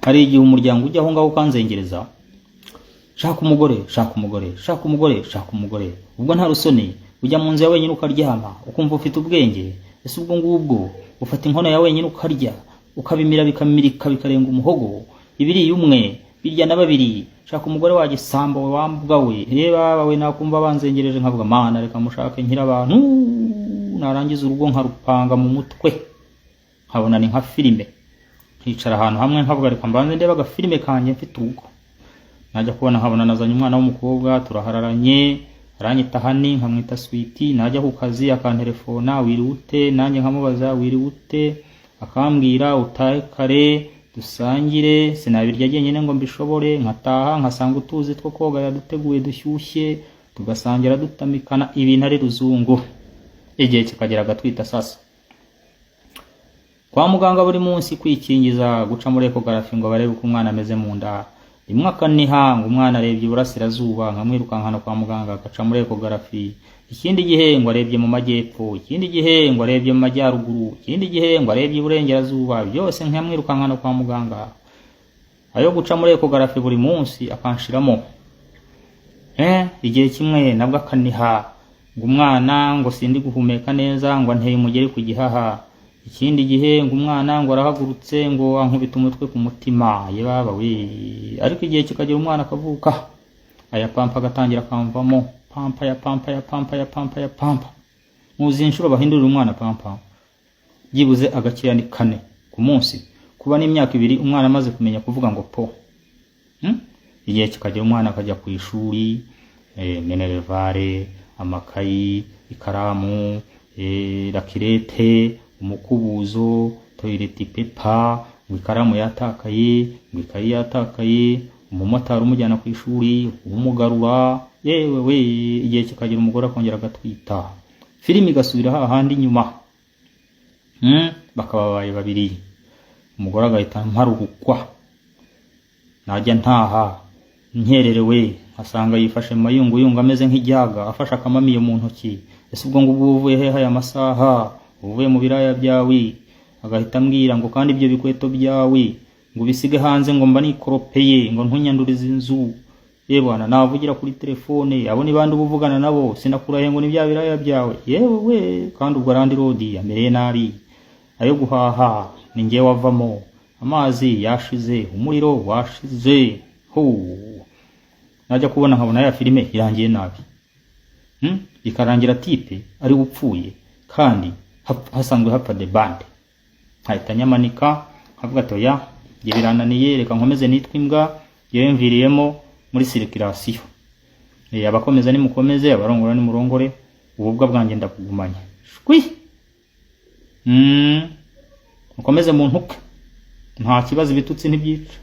hari igihe umuryango ujya aho ngaho ukanzengereza, shaka umugore, shaka umugore, shaka umugore, shaka umugore. Ubwo nta rusoni ujya mu nzu ya wenyine ukaryama ukumva ufite ubwenge. Ese ubwo ngubwo ufata inkono ya wenyine ukarya, ukabimira bikamirika bikarenga umuhogo. Ibiri umwe birya na babiri. Shaka umugore wa gisambo we wambwa we. Reba bawe nakumva banzengereje nkavuga mana reka mushake nkira abantu. Narangiza urugo nkarupanga mu mutwe. Nkabona ni nka filime. Hicara ahantu hamwe nkavuga reka mbanze ndeba aga filime kanje mfite urugo. Najya kubona nkabona nazanye umwana w'umukobwa turahararanye, aranyita hani nkamwita sweetie. Najya ku kazi akantelefona wiri ute, nanjye nkamubaza wiri ute, akambwira utahe kare dusangire. Sinabirya jyenyine ngo mbishobore, nkataha nkasanga utuzi two koga yaduteguye dushyushye, tugasangira dutamikana ibintu ari ruzungu. Igihe kikagera gatwita sasa. Kwa muganga buri munsi kwikingiza guca muri ecography ngo barebe uko umwana ameze mu nda. Rimwe akaniha ngo umwana arebye iburasirazuba nkamwirukankana kwa muganga agaca muri ecography. Ikindi gihe ngo arebye mu majyepfo, ikindi gihe ngo arebye mu majyaruguru, ikindi gihe ngo arebye iburengerazuba. Byose nkamwirukankana kwa muganga. Ayo guca muri ecography buri munsi akanshiramo. Igihe kimwe nabwo akaniha ngo umwana ngo sindi guhumeka neza ngo anteye umugeri ku gihaha. Ikindi gihe ngo umwana ngo arahagurutse ngo ankubita umutwe ku mutima. Ye baba we. Ariko igihe kikagera umwana akavuka, aya pampa gatangira kamvamo. Pampa ya pampa ya pampa ya pampa ya pampa. Muzi inshuro bahindurira umwana pampa byibuze agakira ni 4 ku munsi. Kuba n'imyaka 2 umwana amaze kumenya kuvuga ngo po. Igihe kikagera umwana akajya ku ishuri, minervare, amakayi, ikaramu, lakirete, umukubuzo, toilet paper, ikaramu yatakaye, ikayi yatakaye, umumotari umujyana ku ishuri, umugarura. Yewe we. Igihe kikagira umugore akongera agatwita, filimi igasubira hahandi nyuma. Bakababaye babiri. Umugore agahita mparuhukwa. Najya ntaha nkererewe asanga yifashe mu mayunguyungu ameze nk'ijyaga afasha akamamiye mu ntoki. Ese ubwo ngubwo uvuye hehe aya masaha? Uvuye mu biraya byawe. Agahita ambwira ngo kandi ibyo bikweto byawe ngo bisige hanze ngo mba nikoropeye ngo ntunyandurize inzu. Bwana navugira kuri telefone abo ni bandi ubuvugana nabo sinakurahe ngo ni bya biraya byawe. Yewe we. Kandi ubwo randi rodi amereye nabi. Ayo guhaha ni ngiye wavamo. Amazi yashize, umuriro washize. Najya kubona nkabona ya filime irangiye nabi. Ikarangira tipe ari upfuye kandi hasanzwe hapfa de bande. Hahita nyamanika havuga ati oya ngiye birananiye reka nkomeze nitwa imbwa. Yewe mviriyemo muri circulation. Abakomeza ni mukomeze, abarongora ni murongore. Ububwa bwanjye ndakugumanya. Shwi. Mukomeze mu ntuke. Nta kibazo ibitutsi ntibyica.